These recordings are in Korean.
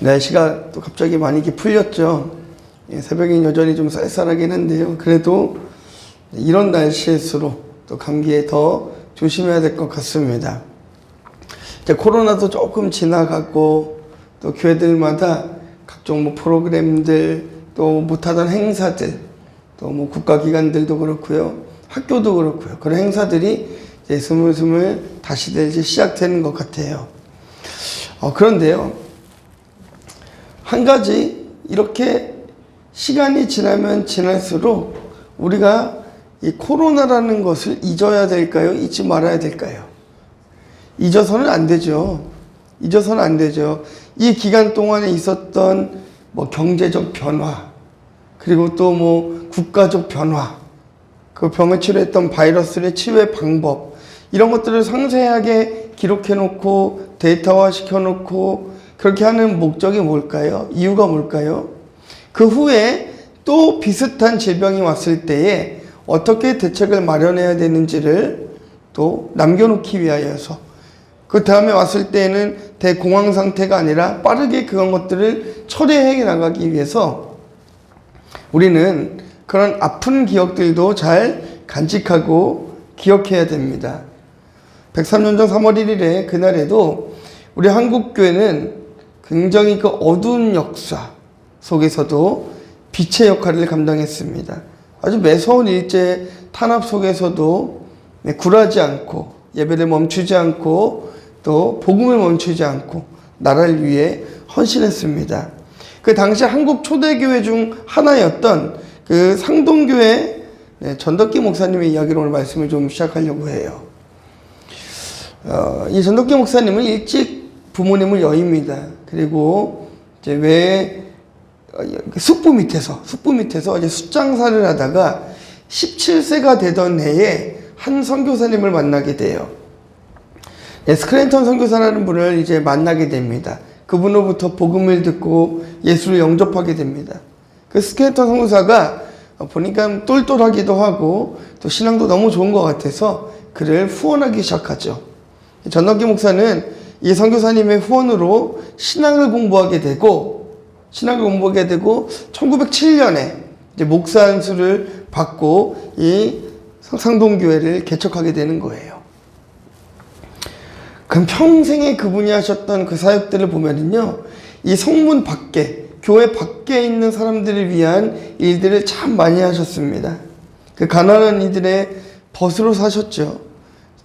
날씨가 또 갑자기 많이 이렇게 풀렸죠. 새벽엔 여전히 좀 쌀쌀하긴 한데요. 그래도 이런 날씨일수록 또 감기에 더 조심해야 될 것 같습니다. 이제 코로나도 조금 지나가고 또 교회들마다 각종 뭐 프로그램들 또 못하던 행사들 또 뭐 국가기관들도 그렇고요. 학교도 그렇고요. 그런 행사들이 이제 스물스물 다시들 이제 시작되는 것 같아요. 그런데요. 한 가지 이렇게 시간이 지나면 지날수록 우리가 이 코로나라는 것을 잊어야 될까요? 잊지 말아야 될까요? 잊어서는 안 되죠. 잊어서는 안 되죠. 이 기간 동안에 있었던 뭐 경제적 변화, 그리고 또 뭐 국가적 변화, 그 병을 치료했던 바이러스의 치유의 방법, 이런 것들을 상세하게 기록해 놓고 데이터화 시켜 놓고 그렇게 하는 목적이 뭘까요? 이유가 뭘까요? 그 후에 또 비슷한 질병이 왔을 때에 어떻게 대책을 마련해야 되는지를 또 남겨놓기 위하여서, 그 다음에 왔을 때에는 대공황 상태가 아니라 빠르게 그런 것들을 처리해 나가기 위해서 우리는 그런 아픈 기억들도 잘 간직하고 기억해야 됩니다. 103년 전 3월 1일에 그날에도 우리 한국교회는 굉장히 그 어두운 역사 속에서도 빛의 역할을 감당했습니다. 아주 매서운 일제 탄압 속에서도 굴하지 않고 예배를 멈추지 않고 또 복음을 멈추지 않고 나라를 위해 헌신했습니다. 그 당시 한국 초대교회 중 하나였던 그 상동교회 전덕기 목사님의 이야기로 오늘 말씀을 좀 시작하려고 해요. 이 전덕기 목사님은 일찍 부모님을 여입니다. 그리고 이제 숙부 밑에서 이제 숫장사를 하다가 17세가 되던 해에 한 선교사님을 만나게 돼요. 스크랜턴 선교사라는 분을 이제 만나게 됩니다. 그분으로부터 복음을 듣고 예수를 영접하게 됩니다. 그 스크랜턴 선교사가 보니까 똘똘하기도 하고 또 신앙도 너무 좋은 것 같아서 그를 후원하기 시작하죠. 전덕기 목사는 이 선교사님의 후원으로 신앙을 공부하게 되고 1907년에 이제 목사 안수를 받고 이 상동교회를 개척하게 되는 거예요. 그럼 평생에 그분이 하셨던 그 사역들을 보면은요, 이 성문 밖에, 교회 밖에 있는 사람들을 위한 일들을 참 많이 하셨습니다. 그 가난한 이들의 벗으로 사셨죠.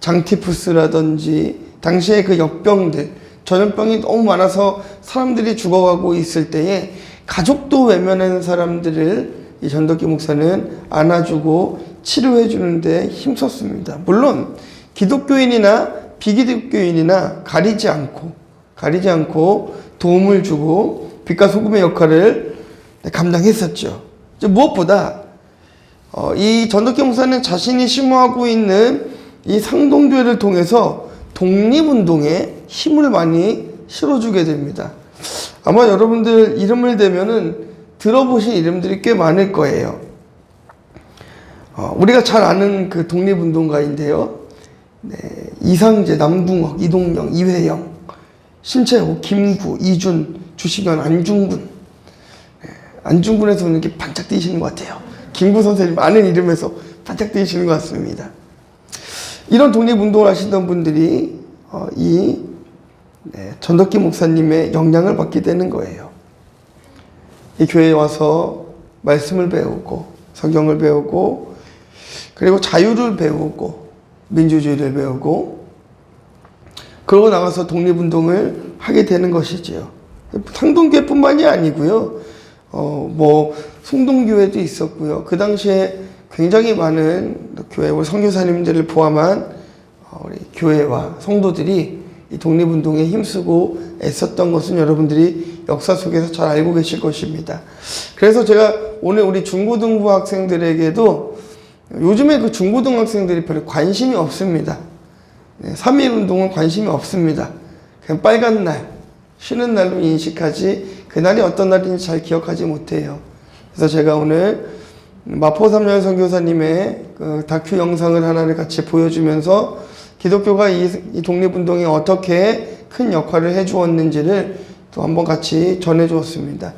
장티푸스라든지 당시에 그 역병들, 전염병이 너무 많아서 사람들이 죽어가고 있을 때에 가족도 외면하는 사람들을 이 전덕기 목사는 안아주고 치료해 주는데 힘썼습니다. 물론 기독교인이나 비기독교인이나 가리지 않고 도움을 주고 빛과 소금의 역할을 감당했었죠. 무엇보다 이 전덕기 목사는 자신이 심호하고 있는 이 상동교회를 통해서 독립운동에 힘을 많이 실어주게 됩니다. 아마 여러분들 이름을 대면은 들어보신 이름들이 꽤 많을 거예요. 우리가 잘 아는 그 독립운동가인데요. 이상재, 남궁옥, 이동영, 이회영, 신채호, 김구, 이준, 주식연, 안중근. 안중근에서 이렇게 반짝 뛰시는 것 같아요. 김구 선생님 아는 이름에서 반짝 뛰시는 것 같습니다. 이런 독립운동을 하시던 분들이 전덕기 목사님의 영향을 받게 되는 거예요. 이 교회에 와서 말씀을 배우고 성경을 배우고 그리고 자유를 배우고 민주주의를 배우고 그러고 나가서 독립운동을 하게 되는 것이지요. 상동교회뿐만이 아니고요. 송동교회도 있었고요. 그 당시에 굉장히 많은 교회, 우리 선교사님들을 포함한 우리 교회와 성도들이 이 독립운동에 힘쓰고 애썼던 것은 여러분들이 역사 속에서 잘 알고 계실 것입니다. 그래서 제가 오늘 우리 중고등부 학생들에게도 요즘에 그 중고등학생들이 별로 관심이 없습니다. 3.1 운동은 관심이 없습니다. 그냥 빨간 날, 쉬는 날로 인식하지 그날이 어떤 날인지 잘 기억하지 못해요. 그래서 제가 오늘 마포 3년 선교사님의 그 다큐 영상을 하나를 같이 보여주면서 기독교가 이 독립운동에 어떻게 큰 역할을 해주었는지를 또 한번 같이 전해 주었습니다.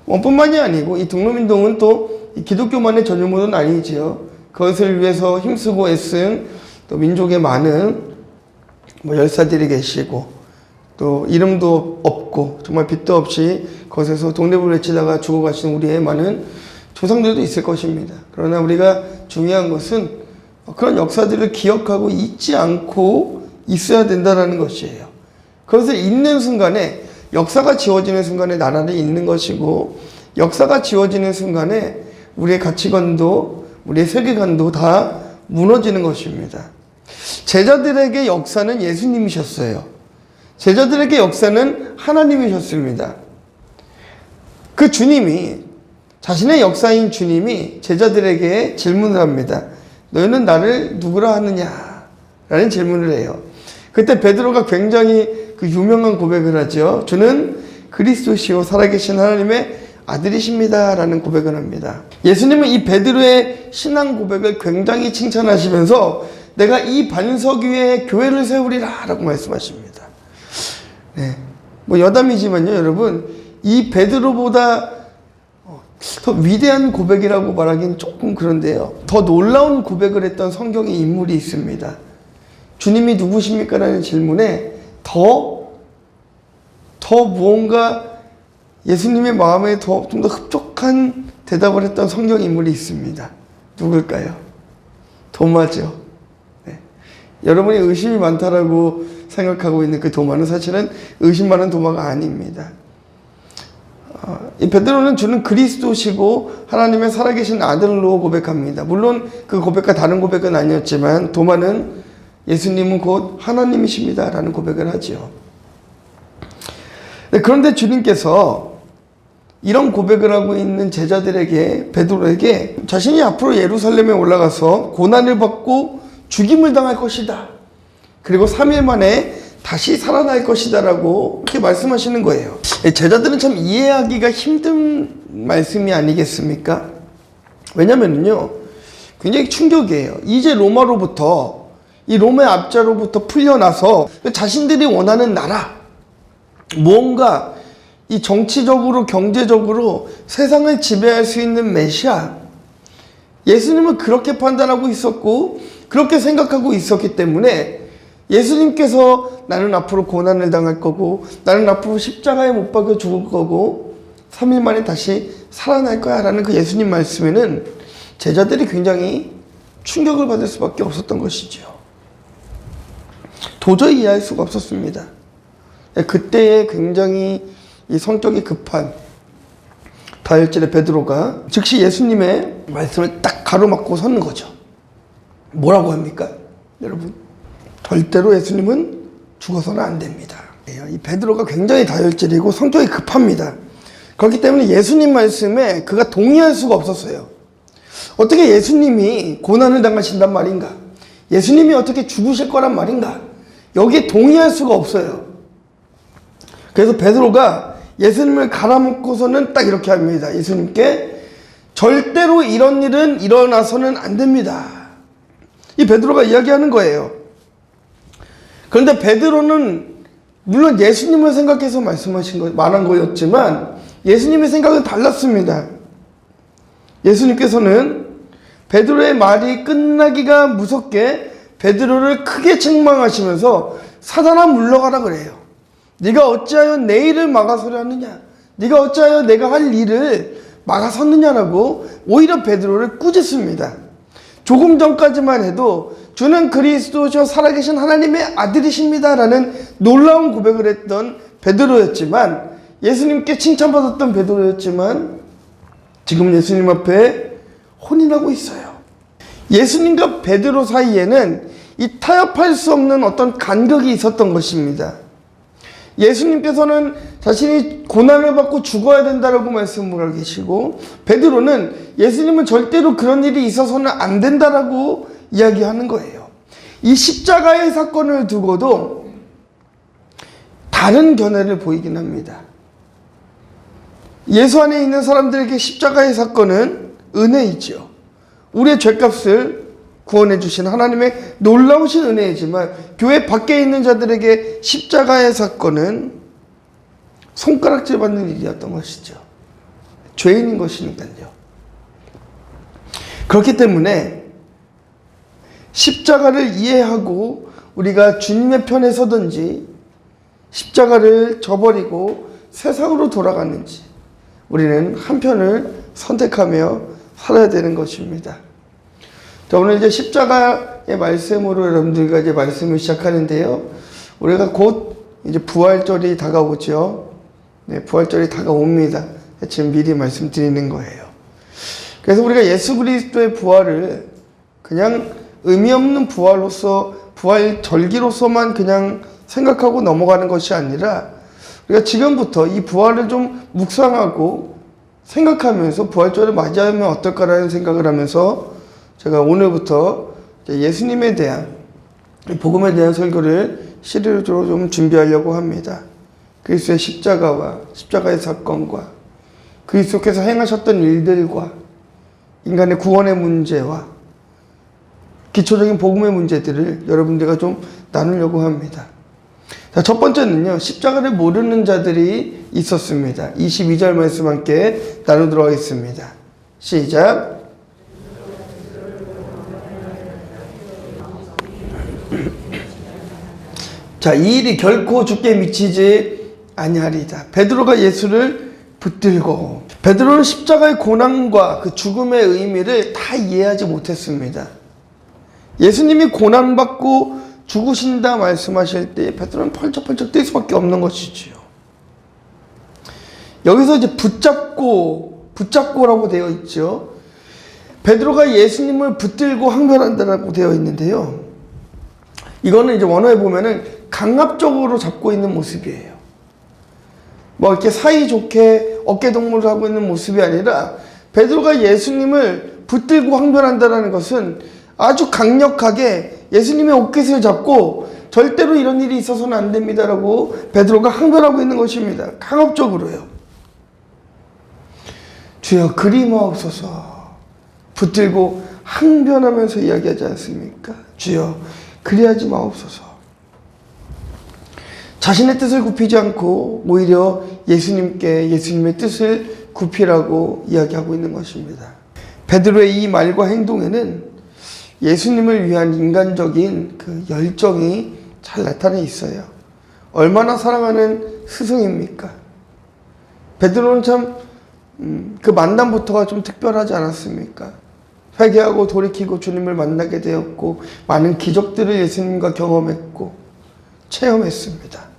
뿐만이 아니고 이 등록운동은 또 이 기독교만의 전유물은 아니지요. 그것을 위해서 힘쓰고 애쓴 또 민족의 많은 열사들이 계시고 또 이름도 없고 정말 빛도 없이 그것에서 독립을 외치다가 죽어가신 우리의 많은 조상들도 있을 것입니다. 그러나 우리가 중요한 것은 그런 역사들을 기억하고 잊지 않고 있어야 된다는 것이에요. 그것을 잊는 순간에 역사가 지워지는 순간에 나라를 잊는 것이고 역사가 지워지는 순간에 우리의 가치관도 우리의 세계관도 다 무너지는 것입니다. 제자들에게 역사는 예수님이셨어요. 제자들에게 역사는 하나님이셨습니다. 그 주님이 자신의 역사인 주님이 제자들에게 질문을 합니다. 너희는 나를 누구라 하느냐? 라는 질문을 해요. 그때 베드로가 굉장히 그 유명한 고백을 하죠. 주는 그리스도시요 살아계신 하나님의 아들이십니다. 라는 고백을 합니다. 예수님은 이 베드로의 신앙 고백을 굉장히 칭찬하시면서 내가 이 반석 위에 교회를 세우리라 라고 말씀하십니다. 네. 여담이지만요, 여러분. 이 베드로보다 더 위대한 고백이라고 말하기는 조금 그런데요. 더 놀라운 고백을 했던 성경의 인물이 있습니다. 주님이 누구십니까? 라는 질문에 더 무언가 예수님의 마음에 좀 더 흡족한 대답을 했던 성경 인물이 있습니다. 누굴까요? 도마죠. 네. 여러분이 의심이 많다라고 생각하고 있는 그 도마는 사실은 의심 많은 도마가 아닙니다. 이 베드로는 주는 그리스도시고 하나님의 살아계신 아들로 고백합니다. 물론 그 고백과 다른 고백은 아니었지만 도마는 예수님은 곧 하나님이십니다 라는 고백을 하죠. 그런데 주님께서 이런 고백을 하고 있는 제자들에게 베드로에게 자신이 앞으로 예루살렘에 올라가서 고난을 받고 죽임을 당할 것이다. 그리고 3일 만에 다시 살아날 것이다 라고 그렇게 말씀하시는 거예요. 제자들은 참 이해하기가 힘든 말씀이 아니겠습니까? 왜냐면요 굉장히 충격이에요. 이제 로마로부터 이 로마의 압제로부터 풀려나서 자신들이 원하는 나라 무언가 이 정치적으로 경제적으로 세상을 지배할 수 있는 메시아 예수님은 그렇게 판단하고 있었고 그렇게 생각하고 있었기 때문에 예수님께서 나는 앞으로 고난을 당할 거고 나는 앞으로 십자가에 못 박혀 죽을 거고 3일 만에 다시 살아날 거야 라는 그 예수님 말씀에는 제자들이 굉장히 충격을 받을 수밖에 없었던 것이죠. 도저히 이해할 수가 없었습니다. 그때에 굉장히 이 성격이 급한 다혈질의 베드로가 즉시 예수님의 말씀을 딱 가로막고 서는 거죠. 뭐라고 합니까? 여러분 절대로 예수님은 죽어서는 안 됩니다. 이 베드로가 굉장히 다혈질이고 성격이 급합니다. 그렇기 때문에 예수님 말씀에 그가 동의할 수가 없었어요. 어떻게 예수님이 고난을 당하신단 말인가? 예수님이 어떻게 죽으실 거란 말인가? 여기에 동의할 수가 없어요. 그래서 베드로가 예수님을 갈아먹고서는 딱 이렇게 합니다. 예수님께 절대로 이런 일은 일어나서는 안 됩니다. 이 베드로가 이야기하는 거예요. 그런데 베드로는 물론 예수님을 생각해서 말한 거였지만 예수님의 생각은 달랐습니다. 예수님께서는 베드로의 말이 끝나기가 무섭게 베드로를 크게 책망하시면서 사단아 물러가라 그래요. 네가 어찌하여 내 일을 막아서려 하느냐? 네가 어찌하여 내가 할 일을 막아섰느냐라고 오히려 베드로를 꾸짖습니다. 조금 전까지만 해도 주는 그리스도시요 살아계신 하나님의 아들이십니다 라는 놀라운 고백을 했던 베드로였지만 예수님께 칭찬받았던 베드로였지만 지금 예수님 앞에 혼인하고 있어요. 예수님과 베드로 사이에는 이 타협할 수 없는 어떤 간격이 있었던 것입니다. 예수님께서는 자신이 고난을 받고 죽어야 된다라고 말씀을 하고 계시고 베드로는 예수님은 절대로 그런 일이 있어서는 안 된다라고 이야기하는 거예요. 이 십자가의 사건을 두고도 다른 견해를 보이긴 합니다. 예수 안에 있는 사람들에게 십자가의 사건은 은혜이죠. 우리의 죄값을 구원해 주신 하나님의 놀라우신 은혜이지만 교회 밖에 있는 자들에게 십자가의 사건은 손가락질 받는 일이었던 것이죠. 죄인인 것이니까요. 그렇기 때문에 십자가를 이해하고 우리가 주님의 편에 서든지 십자가를 저버리고 세상으로 돌아가는지 우리는 한 편을 선택하며 살아야 되는 것입니다. 자, 오늘 이제 십자가의 말씀으로 여러분들과 이제 말씀을 시작하는데요. 우리가 곧 이제 부활절이 다가오죠. 네, 부활절이 다가옵니다. 지금 미리 말씀드리는 거예요. 그래서 우리가 예수 그리스도의 부활을 그냥 의미 없는 부활로서, 부활 절기로서만 그냥 생각하고 넘어가는 것이 아니라 우리가 지금부터 이 부활을 좀 묵상하고 생각하면서 부활절을 맞이하면 어떨까라는 생각을 하면서 제가 오늘부터 예수님에 대한, 복음에 대한 설교를 시리즈로 좀 준비하려고 합니다. 그리스도의 십자가와 십자가의 사건과 그리스도께서 행하셨던 일들과 인간의 구원의 문제와 기초적인 복음의 문제들을 여러분들과 좀 나누려고 합니다. 자, 첫 번째는요, 십자가를 모르는 자들이 있었습니다. 22절 말씀 함께 나누도록 하겠습니다. 시작. 자, 이 일이 결코 주께 미치지 아니하리다. 베드로가 예수를 붙들고, 베드로는 십자가의 고난과 그 죽음의 의미를 다 이해하지 못했습니다. 예수님이 고난받고 죽으신다 말씀하실 때 베드로는 펄쩍펄쩍 뛸 수밖에 없는 것이지요. 여기서 이제 붙잡고라고 되어 있죠. 베드로가 예수님을 붙들고 항변한다라고 되어 있는데요. 이거는 이제 원어에 보면은 강압적으로 잡고 있는 모습이에요. 뭐 이렇게 사이좋게 어깨동무를 하고 있는 모습이 아니라 베드로가 예수님을 붙들고 항변한다는 것은 아주 강력하게 예수님의 옷깃을 잡고 절대로 이런 일이 있어서는 안 됩니다라고 베드로가 항변하고 있는 것입니다. 강압적으로요. 주여 그리마옵소서. 붙들고 항변하면서 이야기하지 않습니까? 주여 그리하지 마옵소서. 자신의 뜻을 굽히지 않고 오히려 예수님의 뜻을 굽히라고 이야기하고 있는 것입니다. 베드로의 이 말과 행동에는 예수님을 위한 인간적인 그 열정이 잘 나타나 있어요. 얼마나 사랑하는 스승입니까? 베드로는 참 그 만남부터가 좀 특별하지 않았습니까? 회개하고 돌이키고 주님을 만나게 되었고 많은 기적들을 예수님과 경험했고 체험했습니다.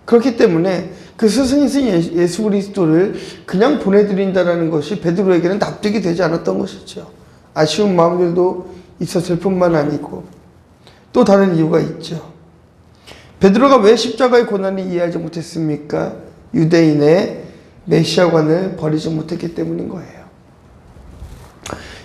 그렇기 때문에 그 스승이신 예수 그리스도를 그냥 보내드린다는 것이 베드로에게는 납득이 되지 않았던 것이죠. 아쉬운 마음들도 있었을 뿐만 아니고 또 다른 이유가 있죠. 베드로가 왜 십자가의 고난을 이해하지 못했습니까? 유대인의 메시아관을 버리지 못했기 때문인 거예요.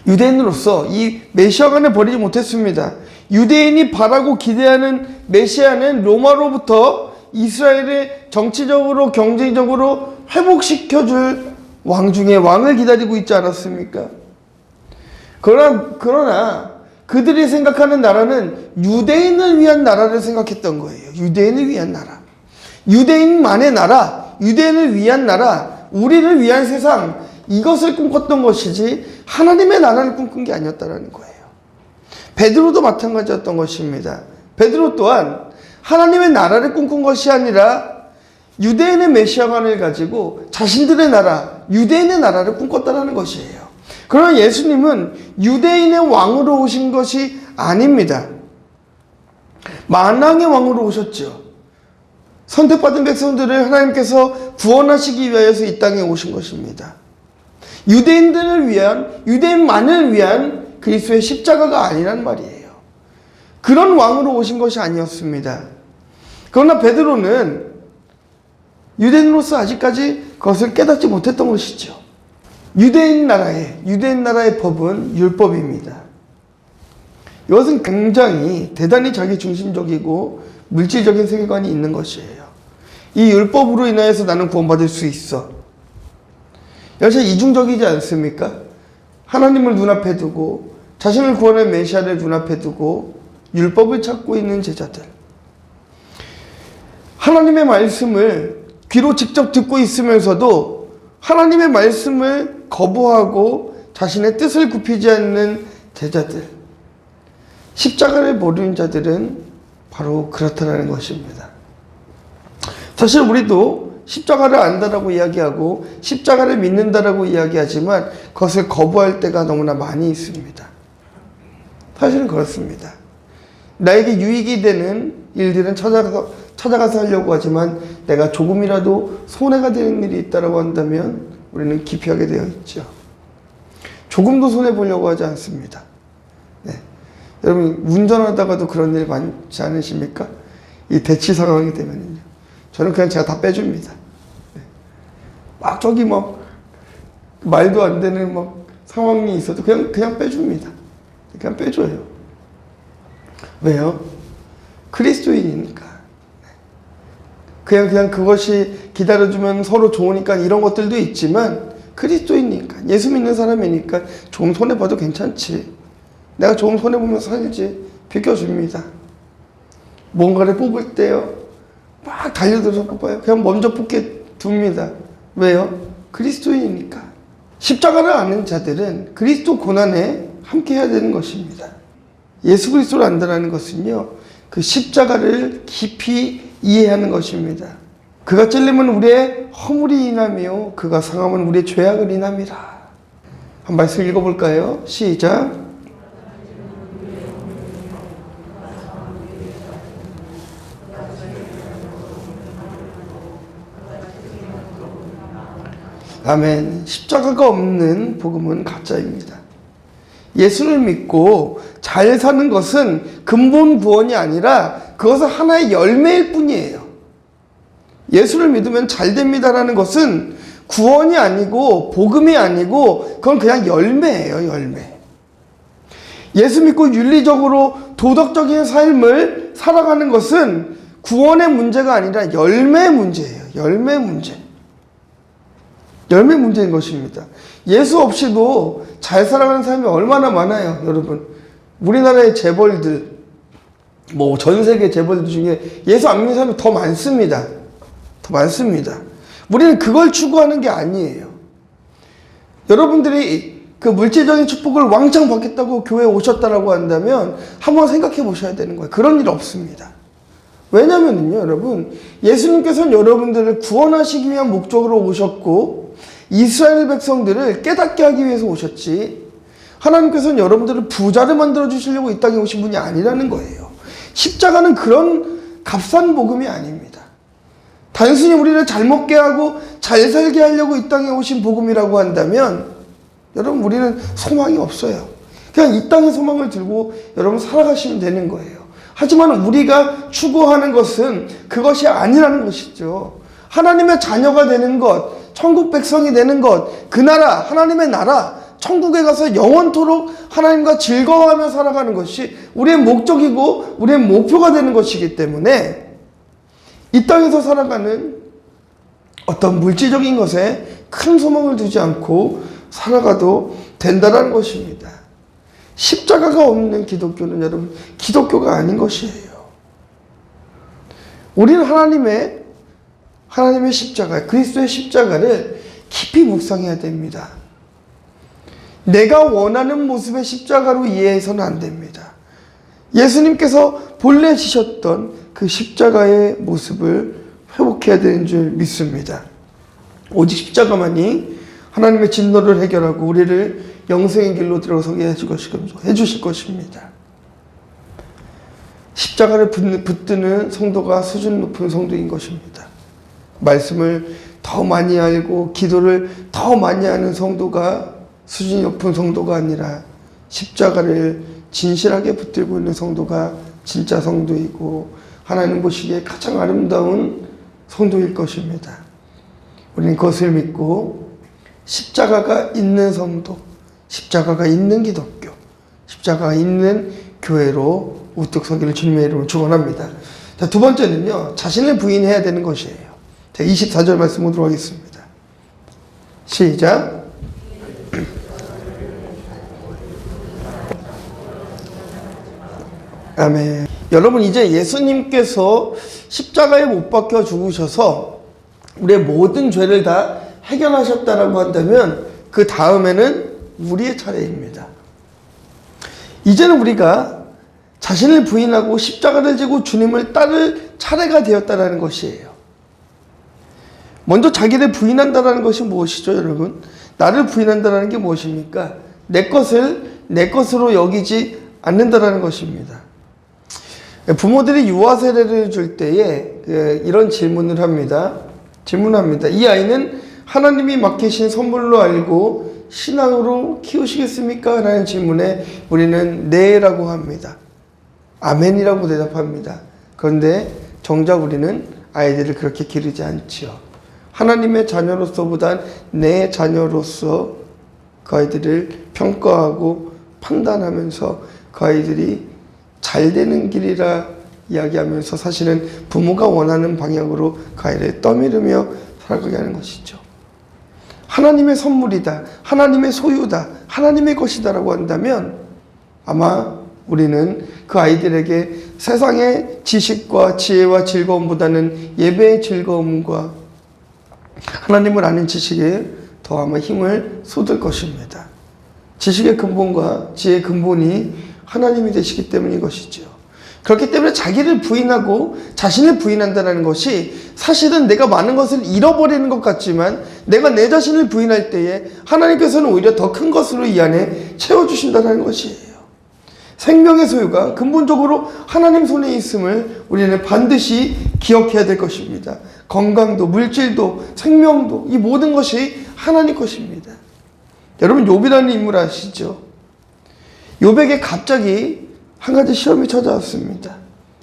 유대인으로서 이 메시아관을 버리지 못했습니다. 유대인이 바라고 기대하는 메시아는 로마로부터 이스라엘을 정치적으로 경제적으로 회복시켜줄 왕 중에 왕을 기다리고 있지 않았습니까? 그러나 그들이 생각하는 나라는 유대인을 위한 나라를 생각했던 거예요. 유대인을 위한 나라. 유대인만의 나라, 유대인을 위한 나라, 우리를 위한 세상, 이것을 꿈꿨던 것이지 하나님의 나라를 꿈꾼 게 아니었다는 거예요. 베드로도 마찬가지였던 것입니다. 베드로 또한 하나님의 나라를 꿈꾼 것이 아니라 유대인의 메시아관을 가지고 자신들의 나라, 유대인의 나라를 꿈꿨다는 것이에요. 그러나 예수님은 유대인의 왕으로 오신 것이 아닙니다. 만왕의 왕으로 오셨죠. 선택받은 백성들을 하나님께서 구원하시기 위하여서 이 땅에 오신 것입니다. 유대인들을 위한, 유대인만을 위한 그리스도의 십자가가 아니란 말이에요. 그런 왕으로 오신 것이 아니었습니다. 그러나 베드로는 유대인으로서 아직까지 그것을 깨닫지 못했던 것이죠. 유대인 나라의 법은 율법입니다. 이것은 굉장히 대단히 자기 중심적이고 물질적인 세계관이 있는 것이에요. 이 율법으로 인하여서 나는 구원받을 수 있어. 여기서 이중적이지 않습니까? 하나님을 눈앞에 두고 자신을 구원할 메시아를 눈앞에 두고 율법을 찾고 있는 제자들. 하나님의 말씀을 귀로 직접 듣고 있으면서도 하나님의 말씀을 거부하고 자신의 뜻을 굽히지 않는 제자들, 십자가를 모르는 자들은 바로 그렇다는 것입니다. 사실 우리도 십자가를 안다라고 이야기하고 십자가를 믿는다라고 이야기하지만 그것을 거부할 때가 너무나 많이 있습니다. 사실은 그렇습니다. 나에게 유익이 되는 일들은 찾아가서 하려고 하지만 내가 조금이라도 손해가 되는 일이 있다고 한다면 우리는 기피하게 되어 있죠. 조금도 손해보려고 하지 않습니다. 네. 여러분 운전하다가도 그런 일 많지 않으십니까? 이 대치 상황이 되면요. 저는 그냥 제가 다 빼줍니다. 네. 막 저기 막 말도 안 되는 막 상황이 있어도 그냥 빼줍니다. 그냥 빼줘요. 왜요? 그리스도인이니까. 그냥 그것이 기다려주면 서로 좋으니까 이런 것들도 있지만 그리스도인이니까, 예수 믿는 사람이니까 조금 손해봐도 괜찮지. 내가 조금 손해보면서 살지. 비켜줍니다. 뭔가를 뽑을 때요, 막 달려들어서 뽑아요. 그냥 먼저 뽑게 둡니다. 왜요? 그리스도인이니까. 십자가를 아는 자들은 그리스도 고난에 함께 해야 되는 것입니다. 예수 그리스도를 안다는 것은요, 그 십자가를 깊이 이해하는 것입니다. 그가 찔림은 우리의 허물이 인하며 그가 상함은 우리의 죄악을 인함이라. 한 말씀 읽어볼까요? 시작. 아멘. 십자가가 없는 복음은 가짜입니다. 예수를 믿고 잘 사는 것은 근본 구원이 아니라 그것은 하나의 열매일 뿐이에요. 예수를 믿으면 잘 됩니다라는 것은 구원이 아니고 복음이 아니고 그건 그냥 열매예요, 열매. 예수 믿고 윤리적으로 도덕적인 삶을 살아가는 것은 구원의 문제가 아니라 열매의 문제예요. 열매 문제. 열매 문제인 것입니다. 예수 없이도 잘 살아가는 사람이 얼마나 많아요, 여러분. 우리나라의 재벌들, 뭐 전 세계 재벌들 중에 예수 안 믿는 사람이 더 많습니다. 더 많습니다. 우리는 그걸 추구하는 게 아니에요. 여러분들이 그 물질적인 축복을 왕창 받겠다고 교회에 오셨다라고 한다면 한번 생각해 보셔야 되는 거예요. 그런 일 없습니다. 왜냐면은요, 여러분, 예수님께서는 여러분들을 구원하시기 위한 목적으로 오셨고 이스라엘 백성들을 깨닫게 하기 위해서 오셨지, 하나님께서는 여러분들을 부자를 만들어 주시려고 이 땅에 오신 분이 아니라는 거예요. 십자가는 그런 값싼 복음이 아닙니다. 단순히 우리를 잘 먹게 하고 잘 살게 하려고 이 땅에 오신 복음이라고 한다면 여러분, 우리는 소망이 없어요. 그냥 이 땅의 소망을 들고 여러분 살아가시면 되는 거예요. 하지만 우리가 추구하는 것은 그것이 아니라는 것이죠. 하나님의 자녀가 되는 것, 천국 백성이 되는 것, 그 나라, 하나님의 나라, 천국에 가서 영원토록 하나님과 즐거워하며 살아가는 것이 우리의 목적이고 우리의 목표가 되는 것이기 때문에 이 땅에서 살아가는 어떤 물질적인 것에 큰 소망을 두지 않고 살아가도 된다는 것입니다. 십자가가 없는 기독교는 여러분, 기독교가 아닌 것이에요. 우리는 하나님의 십자가, 그리스도의 십자가를 깊이 묵상해야 됩니다. 내가 원하는 모습의 십자가로 이해해서는 안 됩니다. 예수님께서 본래 지셨던 그 십자가의 모습을 회복해야 되는 줄 믿습니다. 오직 십자가만이 하나님의 진노를 해결하고 우리를 영생의 길로 들어서게 해주실 것입니다. 십자가를 붙드는 성도가 수준 높은 성도인 것입니다. 말씀을 더 많이 알고 기도를 더 많이 하는 성도가 수준이 높은 성도가 아니라 십자가를 진실하게 붙들고 있는 성도가 진짜 성도이고 하나님 보시기에 가장 아름다운 성도일 것입니다. 우리는 그것을 믿고 십자가가 있는 성도, 십자가가 있는 기독교, 십자가가 있는 교회로 우뚝 서기를 주님의 이름으로 축원합니다. 자, 두 번째는요, 자신을 부인해야 되는 것이에요. 자, 24절 말씀 보도록 하겠습니다. 시작. 아멘. 여러분, 이제 예수님께서 십자가에 못 박혀 죽으셔서 우리의 모든 죄를 다 해결하셨다라고 한다면 그 다음에는 우리의 차례입니다. 이제는 우리가 자신을 부인하고 십자가를 지고 주님을 따를 차례가 되었다는 것이에요. 먼저 자기를 부인한다는 것이 무엇이죠, 여러분? 나를 부인한다는 게 무엇입니까? 내 것을 내 것으로 여기지 않는다는 것입니다. 부모들이 유아 세례를 줄 때에 이런 질문을 합니다. 질문합니다. 이 아이는 하나님이 맡기신 선물로 알고 신앙으로 키우시겠습니까? 라는 질문에 우리는 네라고 합니다. 아멘이라고 대답합니다. 그런데 정작 우리는 아이들을 그렇게 기르지 않지요. 하나님의 자녀로서보단 내 자녀로서 그 아이들을 평가하고 판단하면서 그 아이들이 잘 되는 길이라 이야기하면서 사실은 부모가 원하는 방향으로 그 아이를 떠미르며 살아가게 하는 것이죠. 하나님의 선물이다, 하나님의 소유다, 하나님의 것이다 라고 한다면 아마 우리는 그 아이들에게 세상의 지식과 지혜와 즐거움보다는 예배의 즐거움과 하나님을 아는 지식에 더 아마 힘을 쏟을 것입니다. 지식의 근본과 지혜의 근본이 하나님이 되시기 때문인 것이죠. 그렇기 때문에 자기를 부인하고 자신을 부인한다는 것이 사실은 내가 많은 것을 잃어버리는 것 같지만 내가 내 자신을 부인할 때에 하나님께서는 오히려 더 큰 것으로 이 안에 채워주신다는 것이에요. 생명의 소유가 근본적으로 하나님 손에 있음을 우리는 반드시 기억해야 될 것입니다. 건강도, 물질도, 생명도, 이 모든 것이 하나님 것입니다. 여러분, 욥이라는 인물 아시죠? 욥에게 갑자기 한 가지 시험이 찾아왔습니다.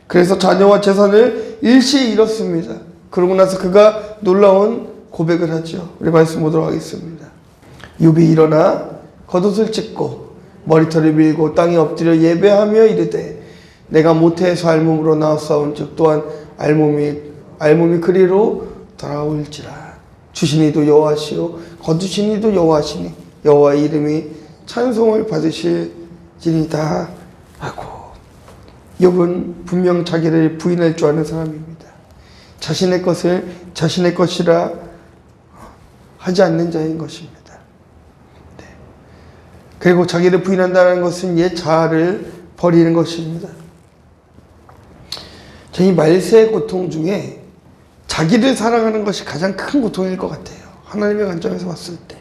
그래서 자녀와 재산을 일시에 잃었습니다. 그러고 나서 그가 놀라운 고백을 하죠. 우리 말씀 보도록 하겠습니다. 욥이 일어나 겉옷을 찢고 머리털을 밀고 땅에 엎드려 예배하며 이르되 내가 모태에서 알몸으로 나왔사온즉 또한 알몸이 그리로 돌아올지라. 주신 이도 여호와시요 거두신 이도 여호와시니 여호와의 이름이 찬송을 받으실지니다 하고. 욥은 분명 자기를 부인할 줄 아는 사람입니다. 자신의 것을 자신의 것이라 하지 않는 자인 것입니다. 네. 그리고 자기를 부인한다는 것은 옛 자아를 버리는 것입니다. 이 말세의 고통 중에 자기를 사랑하는 것이 가장 큰 고통일 것 같아요. 하나님의 관점에서 봤을 때.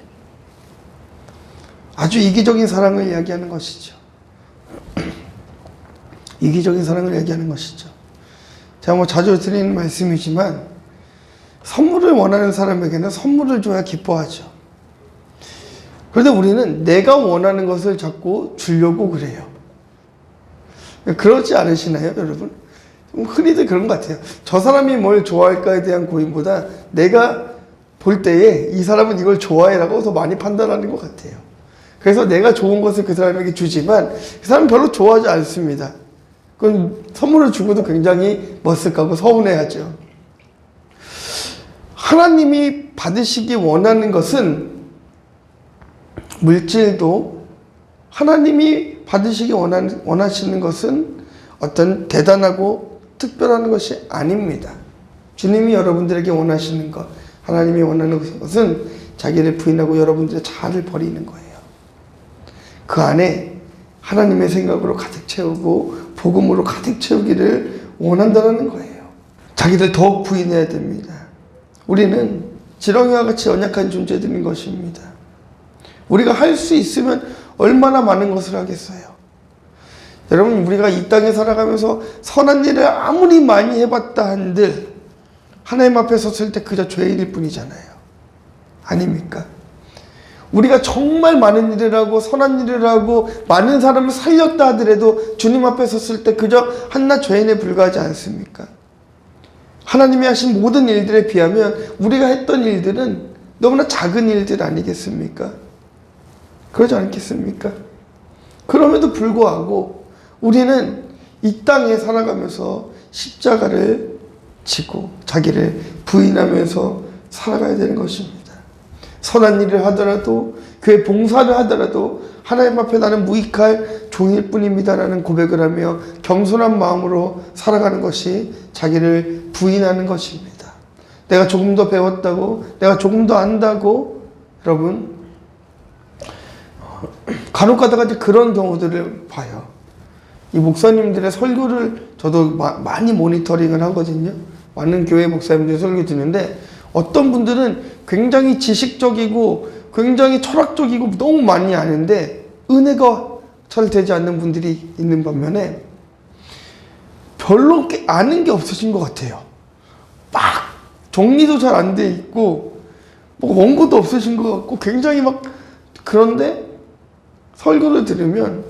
아주 이기적인 사랑을 이야기하는 것이죠. 이기적인 사랑을 얘기하는 것이죠. 제가 자주 드리는 말씀이지만 선물을 원하는 사람에게는 선물을 줘야 기뻐하죠. 그런데 우리는 내가 원하는 것을 자꾸 주려고 그래요. 그렇지 않으시나요, 여러분? 흔히들 그런 것 같아요. 저 사람이 뭘 좋아할까에 대한 고민보다 내가 볼 때에 이 사람은 이걸 좋아해라고 더 많이 판단하는 것 같아요. 그래서 내가 좋은 것을 그 사람에게 주지만 그 사람은 별로 좋아하지 않습니다. 그건 선물을 주고도 굉장히 머쓱하고 서운해하죠. 하나님이 받으시기 원하는 것은 물질도 하나님이 받으시기 원하시는 것은 어떤 대단하고 특별한 것이 아닙니다. 주님이 여러분들에게 원하시는 것, 하나님이 원하는 것은 자기를 부인하고 여러분들의 자아를 버리는 거예요. 그 안에 하나님의 생각으로 가득 채우고 복음으로 가득 채우기를 원한다는 거예요. 자기를 더욱 부인해야 됩니다. 우리는 지렁이와 같이 연약한 존재들인 것입니다. 우리가 할 수 있으면 얼마나 많은 것을 하겠어요. 여러분, 우리가 이 땅에 살아가면서 선한 일을 아무리 많이 해봤다 한들 하나님 앞에 섰을 때 그저 죄인일 뿐이잖아요. 아닙니까? 우리가 정말 많은 일을 하고 선한 일을 하고 많은 사람을 살렸다 하더라도 주님 앞에 섰을 때 그저 한낱 죄인에 불과하지 않습니까? 하나님이 하신 모든 일들에 비하면 우리가 했던 일들은 너무나 작은 일들 아니겠습니까? 그러지 않겠습니까? 그럼에도 불구하고 우리는 이 땅에 살아가면서 십자가를 지고 자기를 부인하면서 살아가야 되는 것입니다. 선한 일을 하더라도 교회 봉사를 하더라도 하나님 앞에 나는 무익할 종일 뿐입니다라는 고백을 하며 겸손한 마음으로 살아가는 것이 자기를 부인하는 것입니다. 내가 조금 더 배웠다고, 내가 조금 더 안다고. 여러분, 간혹 가다가 이제 그런 경우들을 봐요. 이 목사님들의 설교를 저도 많이 모니터링을 하거든요. 많은 교회 목사님들이 설교 듣는데 어떤 분들은 굉장히 지식적이고 굉장히 철학적이고 너무 많이 아는데 은혜가 잘 되지 않는 분들이 있는 반면에 별로 아는 게 없으신 것 같아요. 막 정리도 잘 안 돼 있고 뭐 원고도 없으신 것 같고 굉장히 막, 그런데 설교를 들으면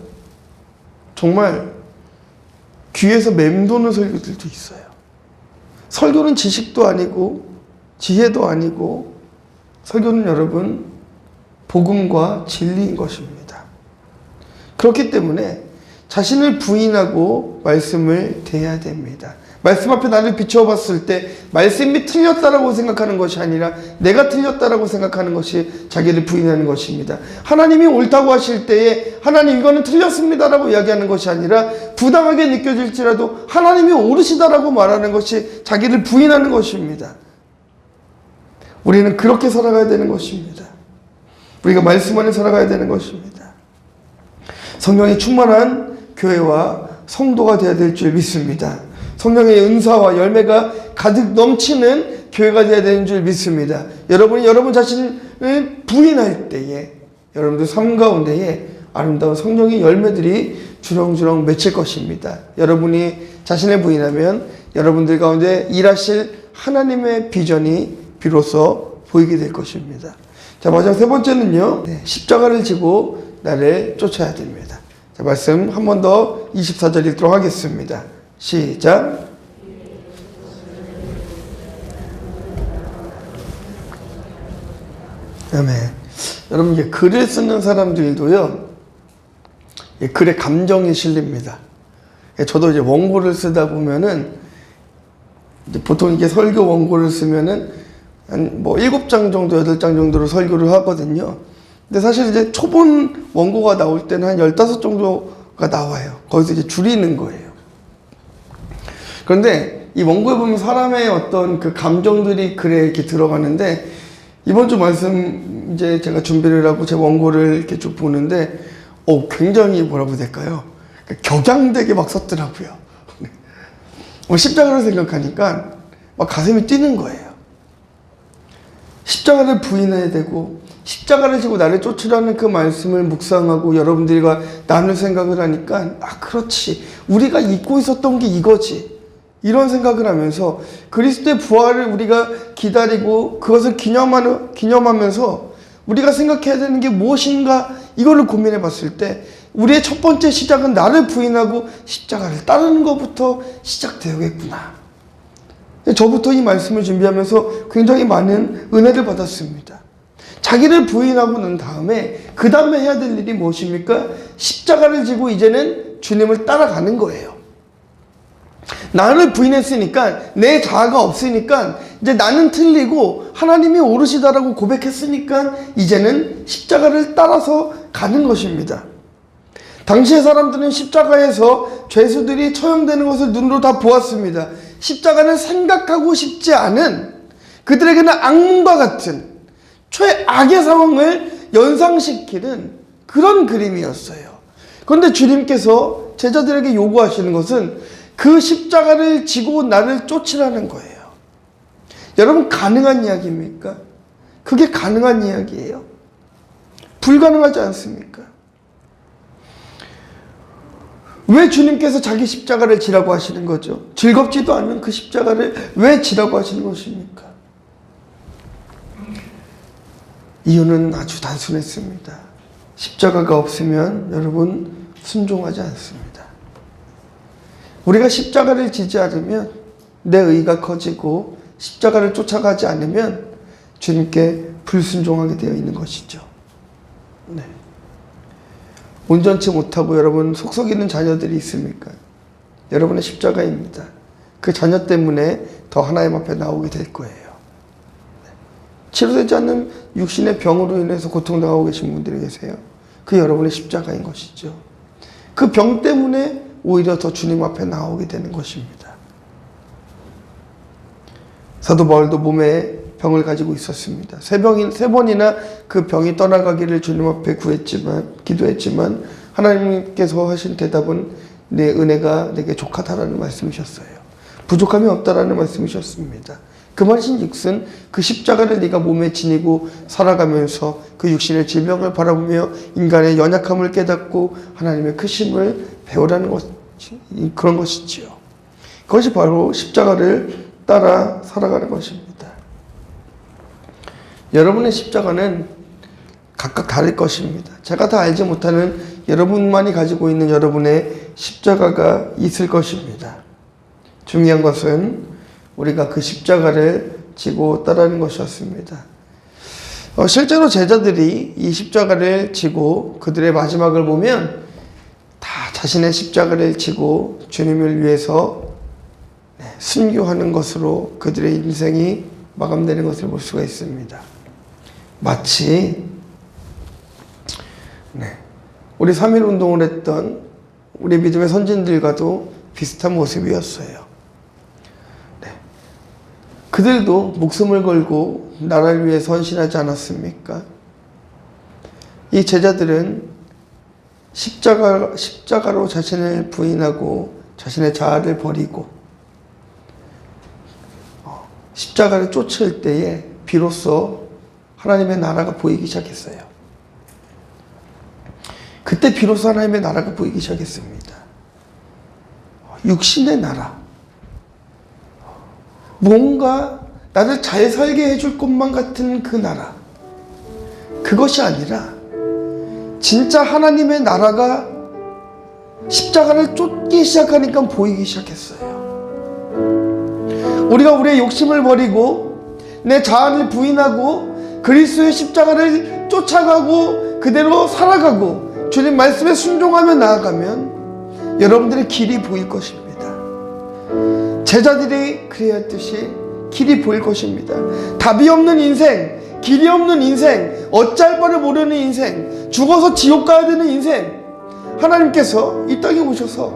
정말 귀에서 맴도는 설교들도 있어요. 설교는 지식도 아니고 지혜도 아니고 설교는 여러분 복음과 진리인 것입니다. 그렇기 때문에 자신을 부인하고 말씀을 대해야 됩니다. 말씀 앞에 나를 비추어 봤을 때 말씀이 틀렸다라고 생각하는 것이 아니라 내가 틀렸다라고 생각하는 것이 자기를 부인하는 것입니다. 하나님이 옳다고 하실 때에 하나님 이거는 틀렸습니다라고 이야기하는 것이 아니라 부당하게 느껴질지라도 하나님이 옳으시다라고 말하는 것이 자기를 부인하는 것입니다. 우리는 그렇게 살아가야 되는 것입니다. 우리가 말씀 안에 살아가야 되는 것입니다. 성령이 충만한 교회와 성도가 되어야 될 줄 믿습니다. 성령의 은사와 열매가 가득 넘치는 교회가 되어야 되는 줄 믿습니다. 여러분이 여러분 자신을 부인할 때에 여러분들 삶 가운데에 아름다운 성령의 열매들이 주렁주렁 맺힐 것입니다. 여러분이 자신을 부인하면 여러분들 가운데 일하실 하나님의 비전이 비로소 보이게 될 것입니다. 자, 마지막 세 번째는요, 십자가를 지고 나를 쫓아야 됩니다. 자, 말씀 한 번 더 24절 읽도록 하겠습니다. 시작. 아멘. 여러분, 이게 글을 쓰는 사람들도요, 글에 감정이 실립니다. 저도 이제 원고를 쓰다 보면은, 이제 보통 이게 설교 원고를 쓰면은, 한 뭐 7장 정도, 8장 정도로 설교를 하거든요. 근데 사실 이제 초본 원고가 나올 때는 한 15 정도가 나와요. 거기서 이제 줄이는 거예요. 그런데 이 원고에 보면 사람의 어떤 그 감정들이 글에 이렇게 들어가는데, 이번 주 말씀 이제 제가 준비를 하고 제 원고를 이렇게 쭉 보는데, 굉장히 뭐라고 해야 될까요? 격양되게 막 썼더라고요. 십자가를 생각하니까 막 가슴이 뛰는 거예요. 십자가를 부인해야 되고, 십자가를 지고 나를 쫓으라는 그 말씀을 묵상하고 여러분들과 나눌 생각을 하니까, 그렇지. 우리가 잊고 있었던 게 이거지. 이런 생각을 하면서 그리스도의 부활을 우리가 기다리고 그것을 기념하면서 우리가 생각해야 되는 게 무엇인가, 이거를 고민해 봤을 때 우리의 첫 번째 시작은 나를 부인하고 십자가를 따르는 것부터 시작되겠구나. 저부터 이 말씀을 준비하면서 굉장히 많은 은혜를 받았습니다. 자기를 부인하고 난 다음에 그 다음에 해야 될 일이 무엇입니까? 십자가를 지고 이제는 주님을 따라가는 거예요. 나를 부인했으니까, 내 자아가 없으니까, 이제 나는 틀리고 하나님이 옳으시다라고 고백했으니까 이제는 십자가를 따라서 가는 것입니다. 당시의 사람들은 십자가에서 죄수들이 처형되는 것을 눈으로 다 보았습니다. 십자가는 생각하고 싶지 않은, 그들에게는 악몽과 같은 최악의 상황을 연상시키는 그런 그림이었어요. 그런데 주님께서 제자들에게 요구하시는 것은 그 십자가를 지고 나를 쫓으라는 거예요. 여러분, 가능한 이야기입니까? 그게 가능한 이야기예요? 불가능하지 않습니까? 왜 주님께서 자기 십자가를 지라고 하시는 거죠? 즐겁지도 않은 그 십자가를 왜 지라고 하시는 것입니까? 이유는 아주 단순했습니다. 십자가가 없으면 여러분 순종하지 않습니다. 우리가 십자가를 지지 않으면 내 의가 커지고 십자가를 쫓아가지 않으면 주님께 불순종하게 되어 있는 것이죠. 네. 온전치 못하고 여러분 속썩이는 자녀들이 있습니까? 여러분의 십자가입니다. 그 자녀 때문에 더 하나님 앞에 나오게 될 거예요. 네. 치료되지 않는 육신의 병으로 인해서 고통당하고 계신 분들이 계세요. 그 여러분의 십자가인 것이죠. 그 병 때문에 오히려 더 주님 앞에 나오게 되는 것입니다. 사도 바울도 몸에 병을 가지고 있었습니다. 세 번이나 그 병이 떠나가기를 주님 앞에 기도했지만 하나님께서 하신 대답은 내 은혜가 내게 족하다라는 말씀이셨어요. 부족함이 없다라는 말씀이셨습니다. 그 말씀즉슨 그 십자가를 네가 몸에 지니고 살아가면서 그 육신의 질병을 바라보며 인간의 연약함을 깨닫고 하나님의 크심을 배우라는 그런 것이지요. 그것이 바로 십자가를 따라 살아가는 것입니다. 여러분의 십자가는 각각 다를 것입니다. 제가 다 알지 못하는 여러분만이 가지고 있는 여러분의 십자가가 있을 것입니다. 중요한 것은 우리가 그 십자가를 지고 따르는 것이었습니다. 실제로 제자들이 이 십자가를 지고 그들의 마지막을 보면 다 자신의 십자가를 지고 주님을 위해서 순교하는 것으로 그들의 인생이 마감되는 것을 볼 수가 있습니다. 마치 우리 3.1 운동을 했던 우리 믿음의 선진들과도 비슷한 모습이었어요. 그들도 목숨을 걸고 나라를 위해 헌신하지 않았습니까? 이 제자들은 십자가로 자신을 부인하고 자신의 자아를 버리고 십자가를 쫓을 때에 비로소 하나님의 나라가 보이기 시작했어요. 그때 비로소 하나님의 나라가 보이기 시작했습니다. 육신의 나라. 뭔가 나를 잘 살게 해줄 것만 같은 그 나라. 그것이 아니라 진짜 하나님의 나라가 십자가를 쫓기 시작하니까 보이기 시작했어요. 우리가 우리의 욕심을 버리고 내 자아를 부인하고 그리스도의 십자가를 쫓아가고 그대로 살아가고 주님 말씀에 순종하며 나아가면 여러분들의 길이 보일 것입니다. 제자들이 그래야 했듯이 길이 보일 것입니다. 답이 없는 인생, 길이 없는 인생, 어찌할 바를 모르는 인생, 죽어서 지옥 가야 되는 인생, 하나님께서 이 땅에 오셔서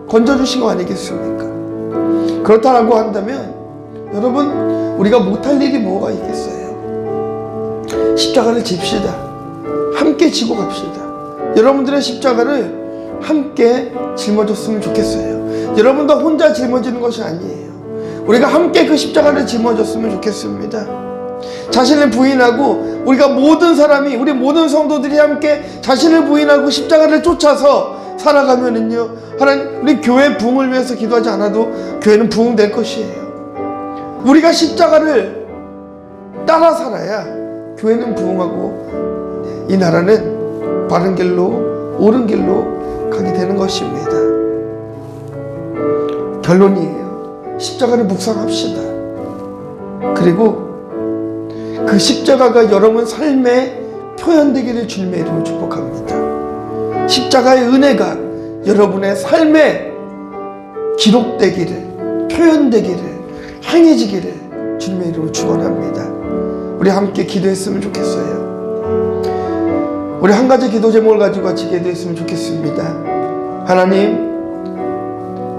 건져주신 거 아니겠습니까? 그렇다라고 한다면 여러분, 우리가 못할 일이 뭐가 있겠어요? 십자가를 집시다. 함께 지고 갑시다. 여러분들의 십자가를 함께 짊어졌으면 좋겠어요. 여러분도 혼자 짊어지는 것이 아니에요. 우리가 함께 그 십자가를 짊어졌으면 좋겠습니다. 자신을 부인하고 우리가 모든 사람이, 우리 모든 성도들이 함께 자신을 부인하고 십자가를 쫓아서 살아가면은요, 하나님, 우리 교회 부흥을 위해서 기도하지 않아도 교회는 부흥될 것이에요. 우리가 십자가를 따라 살아야 교회는 부흥하고 이 나라는 바른 길로, 옳은 길로 가게 되는 것입니다. 결론이에요. 십자가를 묵상합시다. 그리고 그 십자가가 여러분 삶에 표현되기를 주님의 이름으로 축복합니다. 십자가의 은혜가 여러분의 삶에 기록되기를, 표현되기를, 행해지기를 주님의 이름으로 축원합니다. 우리 함께 기도했으면 좋겠어요. 우리 한 가지 기도 제목을 가지고 같이 기도했으면 좋겠습니다. 하나님,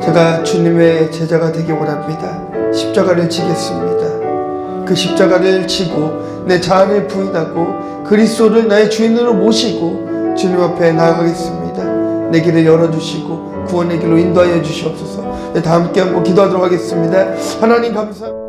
제가 주님의 제자가 되기 원합니다. 십자가를 지겠습니다. 그 십자가를 지고 내 자아를 부인하고 그리스도를 나의 주인으로 모시고 주님 앞에 나아가겠습니다. 내 길을 열어주시고 구원의 길로 인도하여 주시옵소서. 다 함께 한번 기도하도록 하겠습니다. 하나님 감사합니다.